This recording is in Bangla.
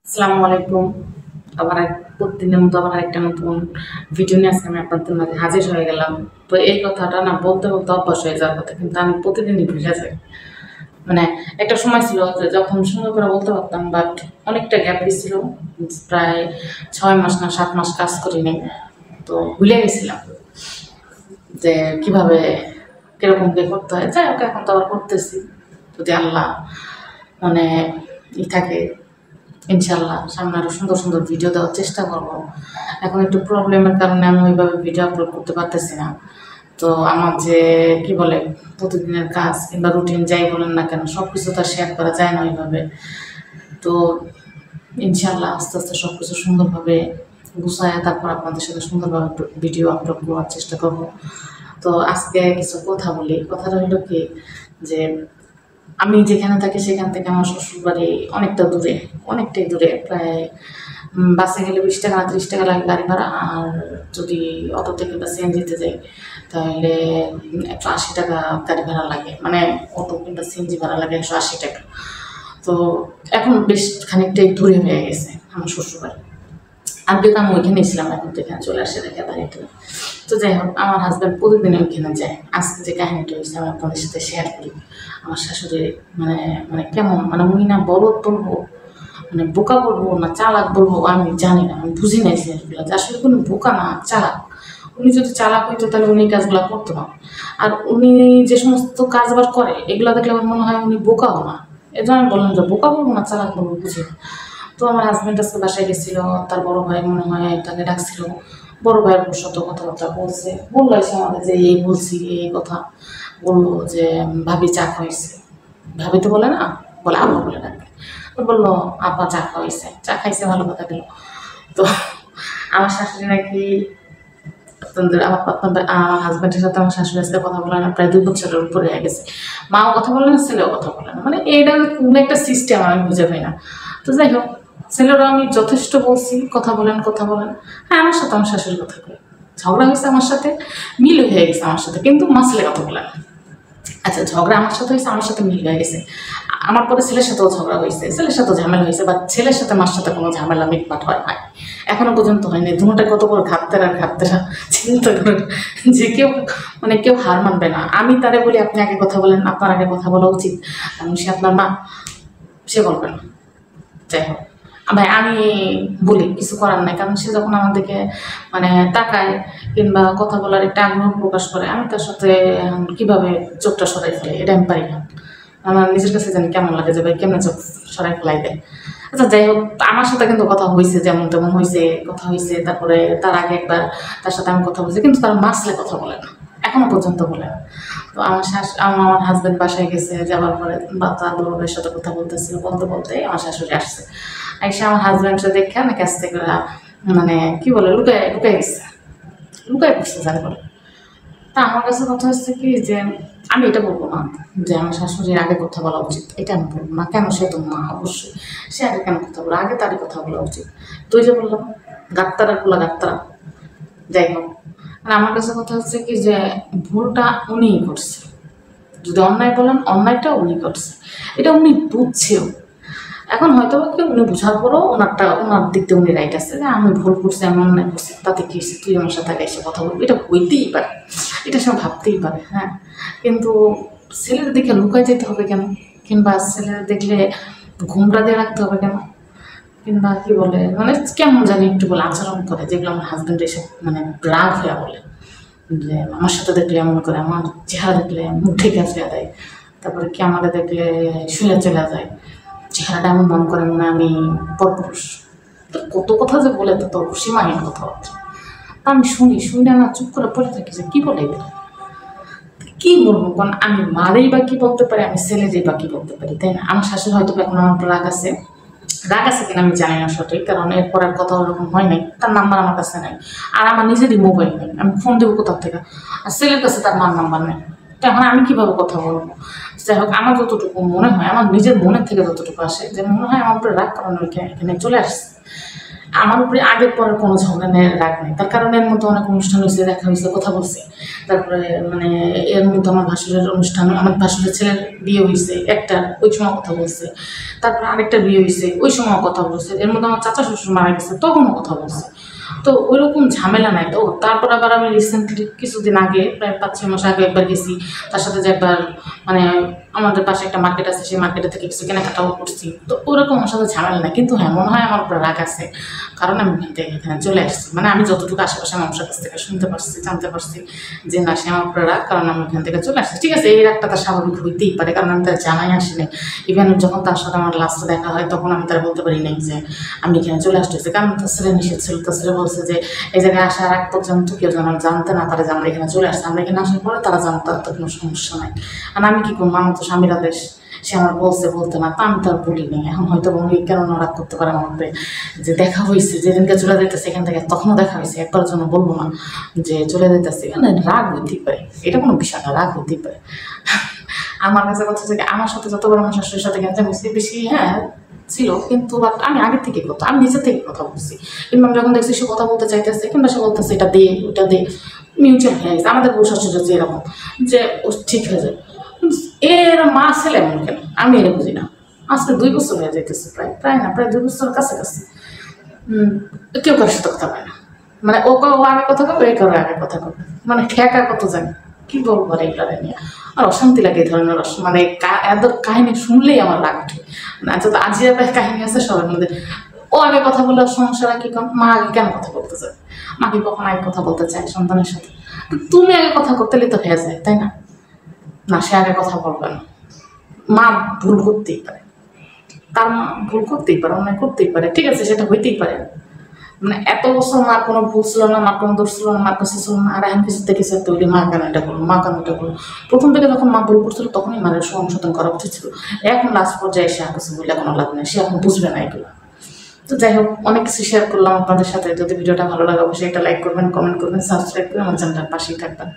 আসসালামু আলাইকুম। আবার প্রতিদিনের মতো আবার একটা নতুন ভিডিও নিয়ে আজকে আমি আপনাদের মাঝে হাজির হয়ে গেলাম। তো এই কথাটা না বলতে বলতে অভ্যাস হয়ে যাওয়ার কথা, কিন্তু আমি প্রতিদিনই ভুলে যাই। মানে একটা সময় ছিল যে যখন সুন্দর করে বলতে পারতাম, বাট অনেকটা গ্যাপ দিছিল, প্রায় 6 মাস না 7 মাস কাজ করিনি। তো ভুলে গেছিলাম যে কিভাবে কিরকম কি করতে হয়। যাই হোক, এখন তো আবার করতেছি, যদি আল্লাহ মানে থাকে ইনশাল্লাহ সামনে আরও সুন্দর সুন্দর ভিডিও দেওয়ার চেষ্টা করব। এখন একটু প্রবলেমের কারণে আমি ওইভাবে ভিডিও আপলোড করতে পারতেছি না। তো আমার যে কি বলে প্রতিদিনের কাজ কিংবা রুটিন যাই বলেন না কেন, সব কিছু তো শেয়ার করা যায় না ওইভাবে। তো ইনশাল্লাহ আস্তে আস্তে সব কিছু সুন্দরভাবে গুছায় তারপর আপনাদের সাথে সুন্দরভাবে ভিডিও আপলোড করার চেষ্টা করব। তো আজকে কিছু কথা বলি। কথাটা হলো কি, যে আমি যেখানে থাকি সেখান থেকে আমার শ্বশুরবাড়ি অনেকটা দূরে, অনেকটাই দূরে, প্রায় বাসে গেলে 20 টাকা না 30 টাকা লাগে গাড়ি ভাড়া। আর যদি অটো থেকে বা সিএনজিতে যাই তাহলে 180 টাকা গাড়ি ভাড়া লাগে, মানে অটো কিংবা সিএনজি ভাড়া লাগে 180 টাকা। তো এখন বেশ খানিকটাই দূরে হয়ে গেছে আমার শ্বশুরবাড়ি। আগে তো আমি ওইখানেই ছিলাম, এখন তো এখানে চলে আসে দেখে বাড়িতে। তো যাই হোক, আমার হাজব্যান্ড প্রতিদিন ওইখানে যায়। আজকে যে কাহিনীটা হয়েছে আমি আপনাদের সাথে শেয়ার করি। আমার শাশুড়ি মানে মানে কেমন, মানে উনি না বলদ বলবো, মানে বোকা বলবো না চালাক বলবো আমি জানি না, আমি বুঝি না জিনিসগুলো যে আসলে কোনো বোকা না চালাক। উনি যদি চালাক হইতো তাহলে উনি কাজগুলো করতো না। আর উনি যে সমস্ত কাজবার করে এগুলো দেখলে আমার মনে হয় উনি বোকাও না। এই জন্য আমি বললাম যে বোকা বলবো না চালাক বলবো, বুঝি না। তো আমার হাজব্যান্ড আজকে বাসায় গেছিলো, তার বড় ভাই মনে হয় তাকে ডাকছিল। বড় ভাইয়ের সাথে কথাবার্তা বলছে, বললো এসে আমাদের যে এই বলছি এই কথা। বললো যে ভাবি চা খাইছে। ভাবি তো বলে না, বলে আপা বলে ডাকে। তো বললো আপা চা খাওয়াইছে, চা খাইছে, ভালো কথা দিল। তো আমার শাশুড়ি নাকি আমার হাজব্যান্ডের সাথে আমার শাশুড়ি আজকে কথা বলে না প্রায় 2 বছরের উপরে হয়ে গেছে। মাও কথা বলে না, ছেলেও কথা বলে না, মানে এইটা কোনো একটা সিস্টেম আমি বুঝে পাই না। তো যাই হোক, ছেলেরা আমি যথেষ্ট বলছি কথা বলেন কথা বলেন। হ্যাঁ, আমার সাথে আমার শাশুড়ির কথা বলে ঝগড়া হয়েছে, আমার সাথে মিল হয়ে গেছে আমার সাথে, কিন্তু মা ছেলে কথা বলে না। আচ্ছা, ঝগড়া আমার সাথে হয়েছে, আমার সাথে মিল হয়ে গেছে। আমার পরে ছেলের সাথেও ঝগড়া হয়েছে, ছেলের সাথেও ঝামেলা হয়েছে, বা ছেলের সাথে মার সাথে কোনো ঝামেলা মিটমাট হয় নাই, এখনো পর্যন্ত হয়নি। দুটোটা কত বড় ঘাটতেরা ঘাটতেরা, চিন্তা করেন যে কেউ মানে কেউ হার মানবে না। আমি তারে বলি আপনি আগে কথা বলেন, আপনার আগে কথা বলা উচিত, কারণ সে আপনার মা, সে বলবে না। যাই হোক, ভাই আমি বলি কিছু করার নাই, কারণ সে যখন আমাদেরকে মানে তাকায় কিংবা কথা বলার একটা আগ্রহ প্রকাশ করে, আমি তার সাথে কীভাবে চোখটা সরাই ফেলে এটা আমি পারি না। আমার নিজের কাছে জানি কেমন লাগে যে ভাই কেমন চোখ সরাই ফেলাই দেয়। আচ্ছা যাই হোক, আমার সাথে কিন্তু কথা হয়েছে, যেমন তেমন হয়েছে, কথা হয়েছে। তারপরে তার আগে একবার তার সাথে আমি কথা বলছি, কিন্তু তার মাসলে কথা বলে না, এখনো পর্যন্ত বলে না। তো আমার হাজব্যান্ড বাসায় গেছে, যাওয়ার পরে বাচ্চা বড় ভাইয়ের সাথে কথা বলতেছিল, বলতে বলতে আমার শাশুড়ি আসছে। এসে আমার হাজব্যান্ডকে দেখে না কাছ থেকে মানে কি বলে লুকায় লুকায় গেছে, লুকায় পড়ছে যার বলে। তা আমার কাছে কথা হচ্ছে কি, যে আমি এটা বলবো না যে আমার শাশুড়ির আগে কথা বলা উচিত, এটা আমি বলবো না। কেন, সে তো মা, অবশ্যই সে আগে কেন কথা বলে, আগে তারই কথা বলা উচিত। তুই যে বললাম গাত্তারা গুলা গাত্তারা। যাই হোক, আর আমার কাছে কথা হচ্ছে কি, যে ভুলটা উনিই করছে। যদি অন্যায় বলেন, অন্যায়টা উনি করছে, এটা উনি বুঝছেও। এখন হয়তো বা কি উনি বোঝার পরও ওনার দিক দিয়ে উনি রাইট আছে, যে আমি ভুল করছি, আমি অন্যায় করছি, তাতে কি হয়েছে, তুই আমার সাথে এসে কথা বলবি, এটা হইতেই পারে, এটা সব ভাবতেই পারে। হ্যাঁ, কিন্তু ছেলের দেখে লুকায় যেতে হবে কেন, কিংবা ছেলের দেখলে ঘুমটা দিয়ে রাখতে হবে কেন, কিংবা কি বলে মানে কেমন জানি একটু বলে আচরণ করে, যেগুলো আমার হাজব্যান্ড এসে মানে রাগ হয়ে বলে, যে আমার সাথে দেখলে এমন করে, আমার চেহারা দেখলে মুখ ঢেকে ফেলে দেয়, তারপরে কি আমাকে দেখলে শুয়ে চলে যায়, চেহারাটা এমন মন করে মনে আমি পরপুরুষ। তো কত কথা যে বলে, তো সীমাহীন কথাবার্তা। তা আমি শুনি না চুপ করে পড়ে থাকি যে কী বলে এগুলো, কী বলবো, কারণ আমি মারেই বা কী বলতে পারি, আমি ছেলেরই বা কী বলতে পারি, তাই না? আমার শাশুড়ি হয়তো এখন আমার রাগ আছে কিনা আমি জানি না সঠিক, কারণ এরপর আর কথা ওরকম হয় নাই, তার নাম্বার আমার কাছে নেই, আর আমার নিজেরই মোবাইল নেই, আমি ফোন দেবো কোথার থেকে, আর ছেলের কাছে তার মার নাম্বার নেই, তখন আমি কীভাবে কথা বলবো? যাই হোক, আমার যতটুকু মনে হয়, আমার নিজের মনের থেকে যতটুকু আসে, যে মনে হয় আমার উপরে রাগ কারণ এখানে চলে আসছে, আমার উপরে আগের পরের কোনো ঝগড়া নেই, রাগ নেই। তার কারণ এর মধ্যে অনেক অনুষ্ঠান হয়েছে, দেখা হয়েছে, কথা বলছে। তারপরে মানে এর মধ্যে আমার ভাসুরের অনুষ্ঠান, আমার ভাসুরের ছেলের বিয়ে হয়েছে একটা, ওই সময় কথা বলছে। তারপরে আরেকটা বিয়ে হয়েছে, ওই সময় কথা বলছে। এর মধ্যে আমার চাচা শ্বশুর মারা গেছে, তখনও কথা বলছে। তো ওইরকম ঝামেলা নাই তো। তারপর আবার আমি রিসেন্টলি কিছুদিন আগে, প্রায় 5-6 মাস আগে একবার গেছি তার সাথে, যে একবার মানে আমাদের পাশে একটা মার্কেট আছে, সেই মার্কেটে থেকে কিছু কেনাকাটাও করছি। তো ওরকম আমার সাথে ঝামেলা নাই, কিন্তু হ্যাঁ মনে হয় আমার উপরে রাগ আছে, কারণ আমি এখানে চলে আসছি। মানে আমি যতটুকু আশেপাশে মানুষের কাছ থেকে শুনতে পারছি, জানতে পারছি যে না, সে আমার উপরে রাগ, কারণ আমি এখান থেকে চলে আসছি। ঠিক আছে, এই রাগটা তার স্বাভাবিক হইতেই পারে, কারণ আমি তার জানাই আসিনি। ইভেন যখন তার সাথে আমার লাস্টে দেখা হয়, তখন আমি তার বলতে পারি নাই যে আমি এখানে চলে আসতেছি, কারণ তার ছেলে নিষেধ ছিল। তার ছেলে বলছে যে এই জায়গায় আসার আগ পর্যন্ত কেউ যেন জানতে না পারে যে আমরা এখানে চলে আসছি। আমরা এখানে আসার পরে তারা জানতে, তার কোনো সমস্যা নাই। আর আমি কী করবো, আমার তো স্বামীর আদেশ, সে আমার বলছে, বলতে না, তা আমি তো আর বলি নাই। এখন হয়তো উনি কেন রাগ করতে পারে আমার উপরে, যে দেখা হয়েছে যেদিনকে চলে যেতেছে এখান থেকে, তখনও দেখা হয়েছে, একবারের জন্য বলবো না যে চলে যেতেছে, মানে রাগ হইতেই পারে, এটা কোনো বিষয় না, রাগ হইতেই পারে। আমার কাছে কথা হচ্ছে, আমার সাথে যতবার আমার শাশুড়ির সাথে গেছে বেশি হ্যাঁ ছিল, কিন্তু বাট আমি আগের থেকে কথা, আমি নিজের থেকে কথা বলছি। কিংবা যখন দেখছি সে কথা বলতে চাইতেছে, কিংবা সে বলতেছে এটা দে ওইটা দে, মিউচুয়াল হয়ে গেছে। আমাদের বউ শাশুড়ি হচ্ছে এরকম যে ও ঠিক হয়ে যায়। এর মা ছেলে এমন কেন, আমি এটা বুঝি না। আজকে 2 বছর হয়ে যাইতেছে, প্রায় না, প্রায় 2 বছর কাছাকাছি কেউ কারোর সাথে কথা পায় না। মানে ও আগে কথা কবে, এ করে আগে কথা কবে, মানে ঠেকা কত জানি, কি বলবো আর এগুলো নিয়ে। আর অশান্তি লাগে এই ধরনের, মানে এদের কাহিনী শুনলেই আমার রাগ ওঠে। মানে যত আজিয়া কাহিনী আছে সবার মধ্যে, ও আগে কথা বললে সমস্যাটা কি, কম মা আগে কেন কথা বলতে চায়, মাকে কখন আগে কথা বলতে চায় সন্তানের সাথে? তো তুমি আগে কথা করতে তো হয়ে যায়, তাই না? না, সে আগে কথা বলবে না। মা ভুল করতেই পারে, তার মা ভুল করতেই পারে, অন্যায় করতেই পারে, ঠিক আছে, সেটা হইতেই পারে। মানে এত বছর মার কোনো ভুল ছিল না, মার কোনো দোষ ছিল না, মার কাছে ছিল না, আর এখন কিছুতে কিছু একটা হইলে মা কেন এটা করলো, মা কেন এটা করলো। প্রথম থেকে যখন মা ভুল করছিল তখনই মায়ের সংশোধন করা উচিত ছিল। এখন লাস্ট পর্যায়ে সে আর কিছু বললে কোনো লাভ নেই, সে এখন বুঝবে না এগুলো। তো যাই হোক, অনেক কিছু শেয়ার করলাম আপনাদের সাথে। যদি ভিডিওটা ভালো লাগে অবশ্যই একটা লাইক করবেন, কমেন্ট করবেন, সাবস্ক্রাইব করে আমার চ্যানেলটার পাশেই থাকবেন।